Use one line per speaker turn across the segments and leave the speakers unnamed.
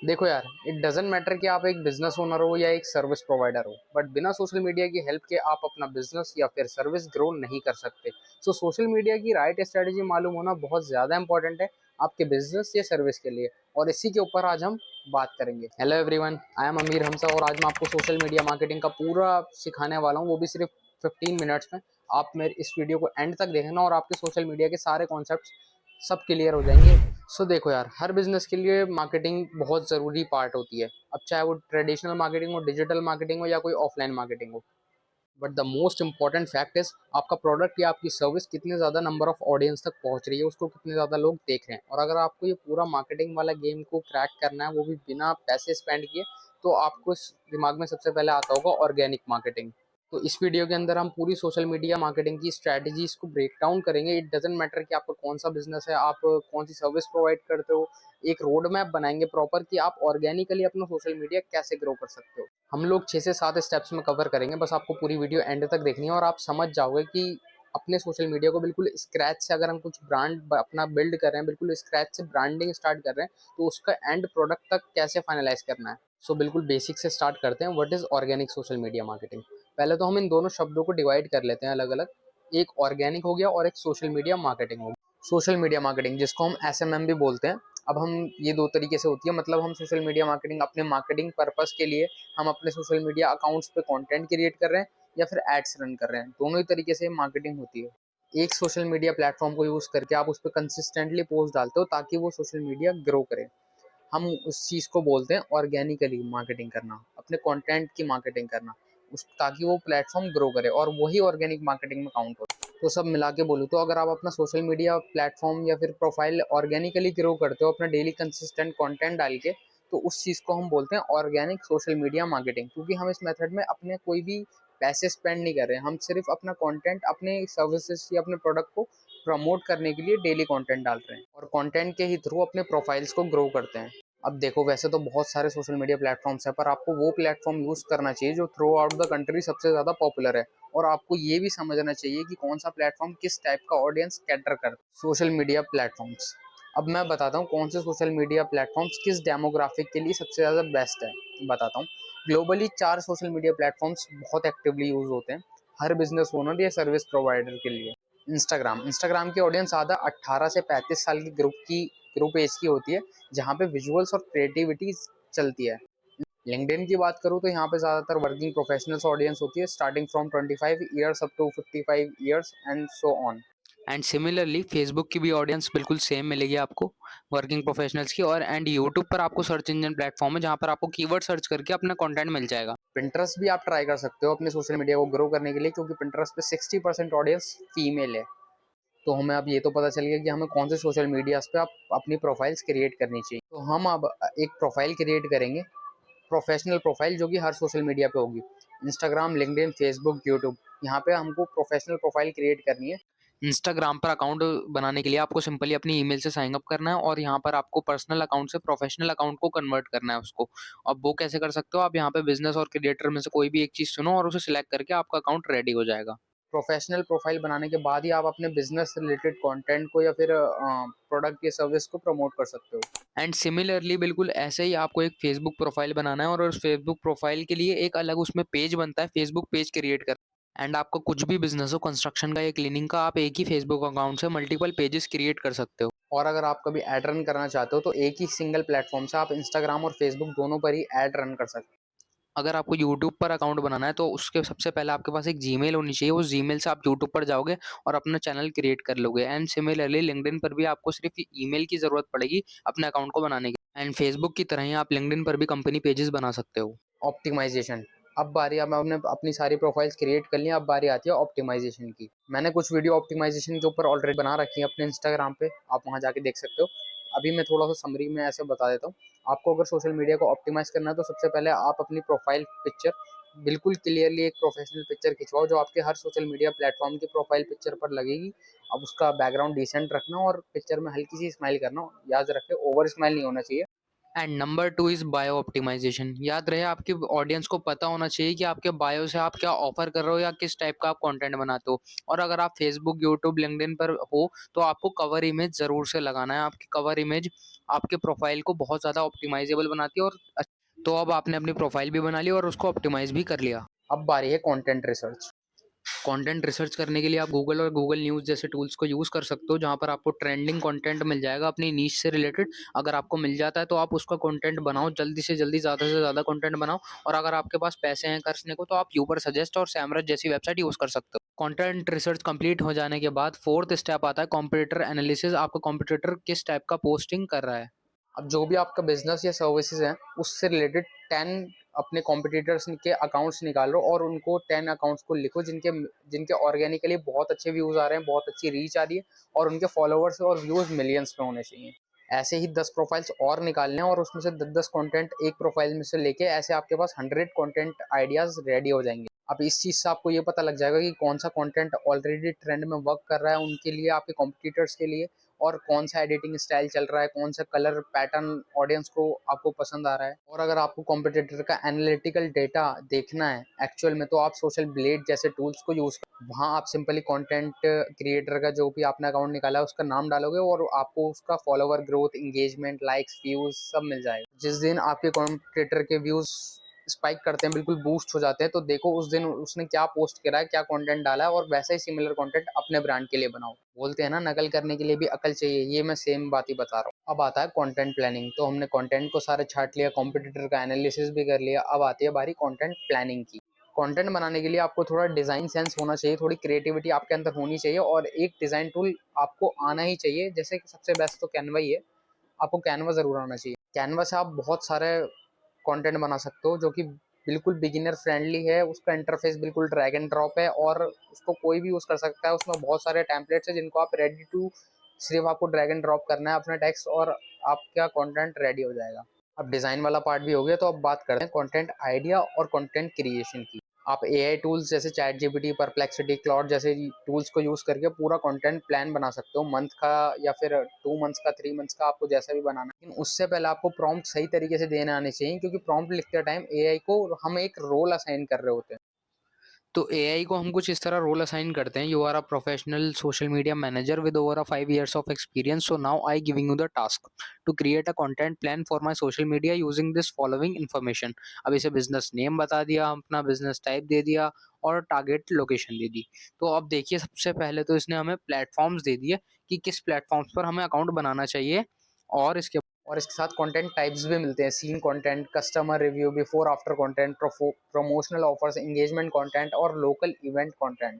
देखो यार, it doesn't matter कि आप एक बिज़नेस ओनर हो या एक सर्विस प्रोवाइडर हो, बट बिना सोशल मीडिया की हेल्प के आप अपना बिज़नेस या फिर सर्विस ग्रो नहीं कर सकते। सो सोशल मीडिया की राइट स्ट्रैटेजी मालूम होना बहुत ज़्यादा इंपॉर्टेंट है आपके बिज़नेस या सर्विस के लिए, और इसी के ऊपर आज हम बात करेंगे। Hello everyone, I am Amir Hamza और आज मैं आपको सोशल मीडिया मार्केटिंग का पूरा सिखाने वाला हूँ, वो भी सिर्फ 15 मिनट्स में। आप मेरे इस वीडियो को एंड तक देखना और आपके सोशल मीडिया के सारे कॉन्सेप्ट्स सब क्लियर हो जाएंगे। सो देखो यार, हर बिजनेस के लिए मार्केटिंग बहुत ज़रूरी पार्ट होती है। अब चाहे वो ट्रेडिशनल मार्केटिंग हो, डिजिटल मार्केटिंग हो या कोई ऑफलाइन मार्केटिंग हो, but the most important fact is आपका प्रोडक्ट या आपकी सर्विस कितने ज़्यादा नंबर ऑफ ऑडियंस तक पहुंच रही है, उसको कितने ज़्यादा लोग देख रहे हैं। और अगर आपको ये पूरा मार्केटिंग वाला गेम को क्रैक करना है, वो भी बिना पैसे स्पेंड किए, तो आपको इस दिमाग में सबसे पहले आता होगा ऑर्गेनिक मार्केटिंग। तो इस वीडियो के अंदर हम पूरी सोशल मीडिया मार्केटिंग की स्ट्रैटेजीज को ब्रेक डाउन करेंगे। इट डजेंट मैटर कि आपका कौन सा बिजनेस है, आप कौन सी सर्विस प्रोवाइड करते हो। एक रोड मैप बनाएंगे प्रॉपर कि आप ऑर्गेनिकली अपना सोशल मीडिया कैसे ग्रो कर सकते हो। हम लोग 6 से 7 स्टेप्स में कवर करेंगे, बस आपको पूरी वीडियो एंड तक देखनी है और आप समझ जाओगे कि अपने सोशल मीडिया को बिल्कुल स्क्रैच से, अगर हम कुछ ब्रांड अपना बिल्ड कर रहे हैं, बिल्कुल स्क्रैच से ब्रांडिंग स्टार्ट कर रहे हैं, तो उसका एंड प्रोडक्ट तक कैसे फाइनलाइज करना है। सो बिल्कुल बेसिक से स्टार्ट करते हैं। What is organic social media marketing. पहले तो हम इन दोनों शब्दों को डिवाइड कर लेते हैं अलग अलग। एक ऑर्गेनिक हो गया और एक सोशल मीडिया मार्केटिंग हो गया। सोशल मीडिया मार्केटिंग, जिसको हम SMM भी बोलते हैं। अब हम ये दो तरीके से होती है, मतलब हम सोशल मीडिया मार्केटिंग अपने मार्केटिंग पर्पस के लिए हम अपने सोशल मीडिया अकाउंट्स पे कंटेंट क्रिएट कर रहे हैं या फिर एड्स रन कर रहे हैं। दोनों ही तरीके से मार्केटिंग होती है। एक सोशल मीडिया प्लेटफॉर्म को यूज करके आप उस पर कंसिस्टेंटली पोस्ट डालते हो ताकि वो सोशल मीडिया ग्रो करे। हम उस चीज़ को बोलते हैं ऑर्गेनिकली मार्केटिंग करना, अपने कंटेंट की मार्केटिंग करना, उस ताकि वो प्लेटफॉर्म ग्रो करे, और वही ऑर्गेनिक मार्केटिंग में काउंट हो। तो सब मिला के बोलूँ तो अगर आप अपना सोशल मीडिया प्लेटफॉर्म या फिर प्रोफाइल ऑर्गेनिकली ग्रो करते हो अपना डेली कंसिस्टेंट कंटेंट डाल के, तो उस चीज़ को हम बोलते हैं ऑर्गेनिक सोशल मीडिया मार्केटिंग। क्योंकि हम इस मेथड में अपने कोई भी पैसे स्पेंड नहीं कर रहे हैं, हम सिर्फ अपना कंटेंट, अपने सर्विसेज या अपने प्रोडक्ट को प्रमोट करने के लिए डेली कंटेंट डाल रहे हैं और कंटेंट के ही थ्रू अपने प्रोफाइल्स को ग्रो करते हैं। अब देखो, वैसे तो बहुत सारे सोशल मीडिया प्लेटफॉर्म्स हैं, पर आपको वो प्लेटफॉर्म यूज़ करना चाहिए जो थ्रू आउट द कंट्री सबसे ज़्यादा पॉपुलर है। और आपको ये भी समझना चाहिए कि कौन सा प्लेटफॉर्म किस टाइप का ऑडियंस कैटर कर। सोशल मीडिया प्लेटफॉर्म्स, अब मैं बताता हूँ कौन से सोशल मीडिया प्लेटफॉर्म्स किस डेमोग्राफिक के लिए सबसे ज़्यादा बेस्ट है। बताता हूँ। ग्लोबली 4 सोशल मीडिया प्लेटफॉर्म्स बहुत एक्टिवली यूज होते हैं हर बिजनेस ओनर या सर्विस प्रोवाइडर के लिए। इंस्टाग्राम की ऑडियंस आधा 18 से 35 साल की ग्रुप एज की होती है, जहाँ पे विजुअल्स और क्रिएटिविटी चलती है। लिंक्डइन की बात करूँ तो यहाँ पे ज़्यादातर वर्किंग प्रोफेशनल्स ऑडियंस होती है, starting from 25 years up to 55 years and so on. And similarly Facebook की भी ऑडियंस बिल्कुल सेम मिलेगी आपको, वर्किंग प्रोफेशनल्स की। और एंड यूट्यूब पर आपको सर्च इंजन प्लेटफॉर्म है जहाँ पर आपको कीवर्ड सर्च करके अपना कंटेंट मिल जाएगा। पिंटरेस्ट भी आप ट्राई कर सकते हो अपने सोशल मीडिया को ग्रो करने के लिए, क्योंकि पिंटरेस्ट पे 60% ऑडियंस फीमेल है। तो हमें अब ये तो पता चल गया कि हमें कौन से सोशल मीडियाज पे आप अपनी प्रोफाइल्स क्रिएट करनी चाहिए। तो हम अब एक प्रोफाइल क्रिएट करेंगे, प्रोफेशनल प्रोफाइल, जो कि हर सोशल मीडिया पे होगी। इंस्टाग्राम, लिंक्डइन, फेसबुक, यूट्यूब, यहाँ पे हमको प्रोफेशनल प्रोफाइल क्रिएट करनी है। इंस्टाग्राम पर अकाउंट बनाने के लिए आपको सिंपली अपनी ईमेल से साइन अप करना है और यहाँ पर आपको पर्सनल अकाउंट से प्रोफेशनल अकाउंट को कन्वर्ट करना है उसको। अब वो कैसे कर सकते हो, आप यहाँ पे बिजनेस और क्रिएटर में से कोई भी एक चीज़ चुनो और उसे सिलेक्ट करके आपका अकाउंट रेडी हो जाएगा। प्रोफेशनल प्रोफाइल बनाने के बाद ही आप अपने बिजनेस रिलेटेड कंटेंट को या फिर प्रोडक्ट या सर्विस को प्रमोट कर सकते हो। एंड सिमिलरली बिल्कुल ऐसे ही आपको एक फेसबुक प्रोफाइल बनाना है और उस फेसबुक प्रोफाइल के लिए एक अलग उसमें पेज बनता है, फेसबुक पेज क्रिएट कर। एंड आपका कुछ भी बिजनेस हो, कंस्ट्रक्शन का या क्लीनिंग का, आप एक ही फेसबुक अकाउंट से मल्टीपल पेजेस क्रिएट कर सकते हो। और अगर आप कभी ऐड रन करना चाहते हो तो एक ही सिंगल प्लेटफॉर्म से आप इंस्टाग्राम और फेसबुक दोनों पर ही ऐड रन कर सकते हो। अगर आपको यूट्यूब पर अकाउंट बनाना है तो उसके सबसे पहले आपके पास एक जीमेल होनी चाहिए। उस जीमेल से आप यूट्यूब पर जाओगे और अपना चैनल क्रिएट कर लोगे। एंड सिमिलरली लिंक्डइन पर भी आपको सिर्फ ईमेल की ज़रूरत पड़ेगी अपने अकाउंट को बनाने की। एंड फेसबुक की तरह ही आप लिंक्डइन पर भी कंपनी पेजेस बना सकते हो। ऑप्टिमाइजेशन, अब हमने अपनी सारी प्रोफाइल्स क्रिएट कर ली, अब बारी आती है ऑप्टिमाइजेशन की। मैंने कुछ वीडियो ऑप्टिमाइजेशन के ऊपर ऑलरेडी बना रखी है अपने इंस्टाग्राम पे, आप वहाँ जाके देख सकते हो। अभी मैं थोड़ा सा समरी में ऐसे बता देता हूँ। आपको अगर सोशल मीडिया को ऑप्टिमाइज करना है तो सबसे पहले आप अपनी प्रोफाइल पिक्चर बिल्कुल क्लियरली एक प्रोफेशनल पिक्चर खिंचवाओ जो आपके हर सोशल मीडिया प्लेटफॉर्म की प्रोफाइल पिक्चर पर लगेगी। अब उसका बैकग्राउंड डिसेंट रखना और पिक्चर में हल्की सी स्माइल करना, याद रखें ओवर स्माइल नहीं होना चाहिए। And number 2 is bio optimization. याद रहे आपके ऑडियंस को पता होना चाहिए कि आपके बायो से आप क्या ऑफ़र कर रहे हो या किस टाइप का आप कंटेंट बनाते हो। और अगर आप फ़ेसबुक, यूट्यूब, लिंक्डइन पर हो तो आपको कवर इमेज ज़रूर से लगाना है। आपकी कवर इमेज आपके प्रोफ़ाइल को बहुत ज़्यादा ऑप्टिमाइज़ेबल बनाती है और तो अब आपने अपनी प्रोफ़ाइल भी बना ली और उसको ऑप्टिमाइज़ भी कर लिया। अब बारी है कंटेंट रिसर्च। कंटेंट रिसर्च करने के लिए आप गूगल और गूगल न्यूज़ जैसे टूल्स को यूज़ कर सकते हो, जहाँ पर आपको ट्रेंडिंग कंटेंट मिल जाएगा अपनी नीश से रिलेटेड। अगर आपको मिल जाता है तो आप उसका कंटेंट बनाओ, जल्दी से जल्दी, ज़्यादा से ज़्यादा कंटेंट बनाओ। और अगर आपके पास पैसे हैं खर्चने को तो आप यूबर सजेस्ट और सैमरज जैसी वेबसाइट यूज़ कर सकते हो। कंटेंट रिसर्च कंप्लीट हो जाने के बाद फोर्थ स्टेप आता है कॉम्पिटिटर एनालिसिस। आपका कॉम्पिटिटर किस टाइप का पोस्टिंग कर रहा है। अब जो भी आपका बिजनेस या सर्विसेज हैं उससे रिलेटेड 10 अपने कॉम्पिटिटर्स के अकाउंट्स निकालो और उनको 10 अकाउंट्स को लिखो जिनके जिनके ऑर्गेनिकली बहुत अच्छे व्यूज आ रहे हैं, बहुत अच्छी रीच आ रही है और उनके फॉलोअर्स और व्यूज मिलियंस में होने चाहिए। ऐसे ही 10 प्रोफाइल्स और निकालने हैं और उसमें से 10-10 कंटेंट एक प्रोफाइल में से लेके ऐसे आपके पास 100 कंटेंट आइडियाज रेडी हो जाएंगे। अब इस चीज़ से आपको ये पता लग जाएगा कि कौन सा कंटेंट ऑलरेडी ट्रेंड में वर्क कर रहा है उनके लिए, आपके कॉम्पिटिटर्स के लिए, और कौन सा एडिटिंग स्टाइल चल रहा है, कौन सा कलर पैटर्न ऑडियंस को आपको पसंद आ रहा है। और अगर आपको कॉम्पिटिटर का एनालिटिकल डेटा देखना है एक्चुअल में तो आप सोशल ब्लेड जैसे टूल्स को यूज़ कर, वहाँ आप सिंपली कंटेंट क्रिएटर का जो भी आपने अकाउंट निकाला है उसका नाम डालोगे और आपको उसका follower growth, engagement, likes, views सब मिल जाएगा। जिस दिन आपके कॉम्पिटिटर के व्यूज स्पाइक करते हैं, बिल्कुल बूस्ट हो जाते हैं, तो देखो उस दिन उसने क्या पोस्ट करा है, क्या कंटेंट डाला है और वैसा ही सिमिलर कंटेंट अपने ब्रांड के लिए बनाओ। बोलते हैं ना नकल करने के लिए भी अकल चाहिए, ये मैं सेम बात ही बता रहा हूँ। अब आता है कंटेंट प्लानिंग। तो हमने कंटेंट को सारे छाट लिया, कॉम्पिटिटर का एनालिसिस भी कर लिया, अब आती है बारी कंटेंट प्लानिंग की। कंटेंट बनाने के लिए आपको थोड़ा डिज़ाइन सेंस होना चाहिए, थोड़ी क्रिएटिविटी आपके अंदर होनी चाहिए और एक डिज़ाइन टूल आपको आना ही चाहिए। जैसे कि सबसे बेस्ट तो कैनवा ही है, आपको कैनवा ज़रूर आना चाहिए। कैनवा से आप बहुत सारे कंटेंट बना सकते हो जो कि बिल्कुल बिगिनर फ्रेंडली है, उसका इंटरफेस बिल्कुल ड्रैग एंड ड्रॉप है और उसको कोई भी यूज़ कर सकता है। उसमें बहुत सारे टेम्पलेट्स हैं जिनको आप रेडी टू, सिर्फ आपको ड्रैग एंड ड्रॉप करना है अपना टेक्स्ट और आपका कंटेंट रेडी हो जाएगा। अब डिज़ाइन वाला पार्ट भी हो गया, तो अब बात करते हैं कंटेंट आइडिया और कंटेंट क्रिएशन की। आप एआई टूल्स जैसे चैट जीपीटी, परप्लेक्सिटी, क्लाउड जैसे टूल्स को यूज़ करके पूरा कंटेंट प्लान बना सकते हो, मंथ का या फिर 2 मंथ्स का, 3 मंथ्स का, आपको जैसा भी बनाना है। लेकिन उससे पहले आपको प्रॉम्प्ट सही तरीके से देने आने चाहिए, क्योंकि प्रॉम्प्ट लिखते टाइम एआई को हम एक रोल असाइन कर रहे होते हैं। तो एआई को हम कुछ इस तरह रोल असाइन करते हैं, you are a professional social media manager with over a 5 years of experience, so now I giving you the task to create a content plan for my social media using this following information. अब इसे business name बता दिया, अपना business type दे दिया और target location दे दी। तो अब देखिए, सबसे पहले तो इसने हमें प्लेटफॉर्म्स दे दिए कि किस प्लेटफॉर्म्स पर हमें अकाउंट बनाना चाहिए और इसके साथ कंटेंट टाइप्स भी मिलते हैं, scene content, customer review, before after content, promotional offers, engagement content और लोकल इवेंट कंटेंट।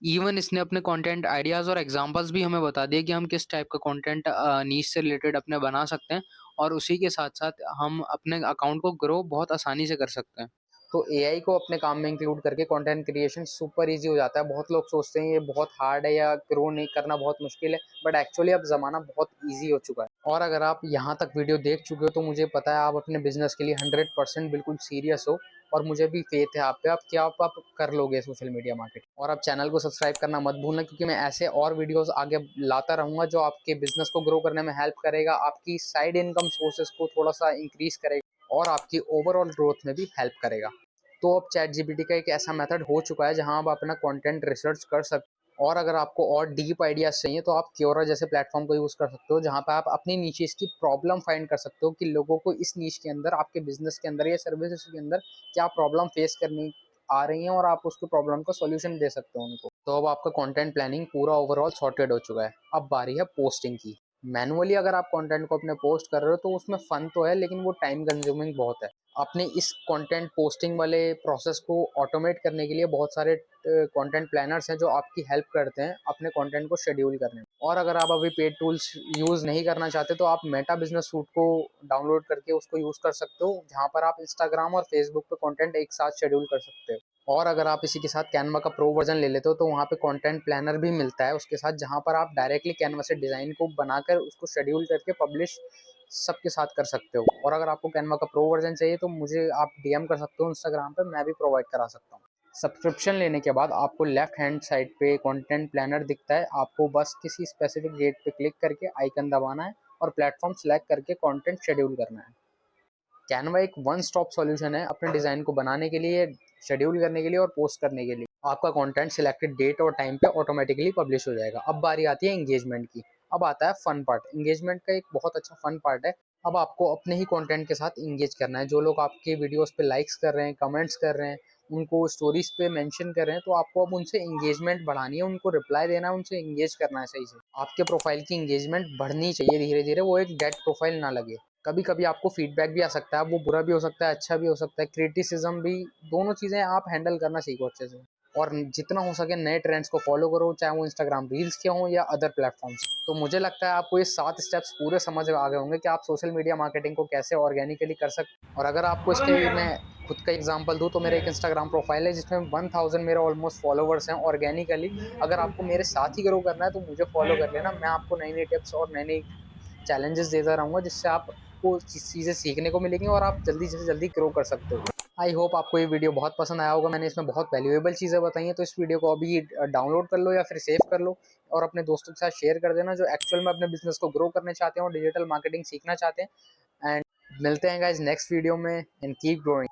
इवन इसने अपने कंटेंट आइडियाज़ और एग्जांपल्स भी हमें बता दिए कि हम किस टाइप का कंटेंट नीश से रिलेटेड अपने बना सकते हैं और उसी के साथ-साथ हम अपने अकाउंट को ग्रो बहुत आसानी से कर सकते हैं। तो एआई को अपने काम में इंक्लूड करके कंटेंट क्रिएशन सुपर ईज़ी हो जाता है। बहुत लोग सोचते हैं ये बहुत हार्ड है या ग्रो नहीं करना बहुत मुश्किल है, बट एक्चुअली अब ज़माना बहुत ईज़ी हो चुका है। और अगर आप यहाँ तक वीडियो देख चुके हो तो मुझे पता है आप अपने बिज़नेस के लिए 100% बिल्कुल सीरियस हो और मुझे भी फेथ है आप पे, आप कर लोगे सोशल मीडिया मार्केटिंग। और आप चैनल को सब्सक्राइब करना मत भूलना, क्योंकि मैं ऐसे और वीडियोस आगे लाता रहूँगा जो आपके बिज़नेस को ग्रो करने में हेल्प करेगा, आपकी साइड इनकम सोर्सेज़ को थोड़ा-सा इंक्रीज़ करेगा और आपकी ओवरऑल ग्रोथ में भी हेल्प करेगा। तो अब चैट जीपीटी का एक ऐसा मेथड हो चुका है जहाँ आप अपना कंटेंट रिसर्च कर सकते हो। और अगर आपको और डीप आइडियाज़ चाहिए तो आप क्योरा जैसे प्लेटफॉर्म को यूज़ कर सकते हो, जहाँ पे आप अपनी नीशेज़ की प्रॉब्लम फाइंड कर सकते हो कि लोगों को इस नीश के अंदर, आपके बिज़नेस के अंदर या सर्विसेज के अंदर क्या प्रॉब्लम फेस करनी आ रही हैं और आप उसको प्रॉब्लम का सॉल्यूशन दे सकते हो उनको। तो अब आपका कंटेंट प्लानिंग पूरा ओवरऑल सॉर्टेड हो चुका है। अब बारी है पोस्टिंग की। मैनुअली अगर आप कंटेंट को अपने पोस्ट कर रहे हो तो उसमें फन तो है, लेकिन वो टाइम कंज्यूमिंग बहुत है। अपने इस कंटेंट पोस्टिंग वाले प्रोसेस को ऑटोमेट करने के लिए बहुत सारे कंटेंट प्लानर्स हैं जो आपकी हेल्प करते हैं अपने कंटेंट को शेड्यूल करने में। और अगर आप अभी पेड टूल्स यूज़ नहीं करना चाहते तो आप मेटा बिजनेस सूट को डाउनलोड करके उसको यूज़ कर सकते हो, जहाँ पर आप इंस्टाग्राम और फेसबुक पे कंटेंट एक साथ शेड्यूल कर सकते हो। और अगर आप इसी के साथ कैनवा का प्रो वर्जन ले लेते हो तो वहाँ पे कंटेंट प्लानर भी मिलता है उसके साथ, जहाँ पर आप डायरेक्टली कैनवा से डिज़ाइन को बनाकर उसको शेड्यूल करके पब्लिश सबके साथ कर सकते हो। और अगर आपको कैनवा का प्रो वर्जन चाहिए तो मुझे आप डीएम कर सकते हो इंस्टाग्राम पे, मैं भी प्रोवाइड करा सकता हूँ। सब्सक्रिप्शन लेने के बाद आपको लेफ्ट हैंड साइड पे कंटेंट प्लानर दिखता है, आपको बस किसी स्पेसिफिक डेट पे क्लिक करके आइकन दबाना है और प्लेटफॉर्म सेलेक्ट करके कंटेंट शेड्यूल करना है। कैनवा एक वन स्टॉप सॉल्यूशन है अपने डिज़ाइन को बनाने के लिए, शेड्यूल करने के लिए और पोस्ट करने के लिए। आपका कंटेंट सिलेक्टेड डेट और टाइम पे ऑटोमेटिकली पब्लिश हो जाएगा। अब बारी आती है एंगेजमेंट की। अब आता है फन पार्ट। एंगेजमेंट का एक बहुत अच्छा फन पार्ट है। अब आपको अपने ही कंटेंट के साथ एंगेज करना है। जो लोग आपके वीडियोस पे लाइक्स कर रहे हैं, कमेंट्स कर रहे हैं, उनको स्टोरीज पे मेंशन कर रहे हैं, तो आपको अब उनसे एंगेजमेंट बढ़ानी है, उनको रिप्लाई देना है, उनसे एंगेज करना है सही से। आपके प्रोफाइल की एंगेजमेंट बढ़नी चाहिए धीरे धीरे, वो एक डेड प्रोफाइल ना लगे। कभी कभी आपको फीडबैक भी आ सकता है, वो बुरा भी हो सकता है, अच्छा भी हो सकता है, क्रिटिसिज्म भी, दोनों चीज़ें आप हैंडल करना सीखो अच्छे से। और जितना हो सके नए ट्रेंड्स को फॉलो करो, चाहे वो इंस्टाग्राम रील्स के हों या अदर प्लेटफॉर्म्स। तो मुझे लगता है आपको ये 7 स्टेप्स पूरे समझ आ गए होंगे कि आप सोशल मीडिया मार्केटिंग को कैसे ऑर्गेनिकली कर सकते। और अगर आपको इसके मैं खुद का एग्जांपल दूँ तो मेरा एक इंस्टाग्राम प्रोफाइल है जिसमें 1000 मेरे ऑलमोस्ट फॉलोवर्स हैं ऑर्गेनिकली। अगर आपको मेरे साथ ही ग्रो करना है तो मुझे फॉलो कर लेना। मैं आपको नई नई टिप्स और नई नई चैलेंजेस देता रहूँगा जिससे आपको चीज़ें सीखने को मिलेंगी और आप जल्दी से जल्दी ग्रो कर सकते हो। आई होप आपको ये वीडियो बहुत पसंद आया होगा। मैंने इसमें बहुत वैल्यूएबल चीज़ें बताई हैं, तो इस वीडियो को अभी डाउनलोड कर लो या फिर सेव कर लो और अपने दोस्तों के साथ शेयर कर देना जो एक्चुअल में अपने बिजनेस को ग्रो करने चाहते हैं और डिजिटल मार्केटिंग सीखना चाहते हैं। एंड मिलते हैं गाइस नेक्स्ट वीडियो में। And keep growing.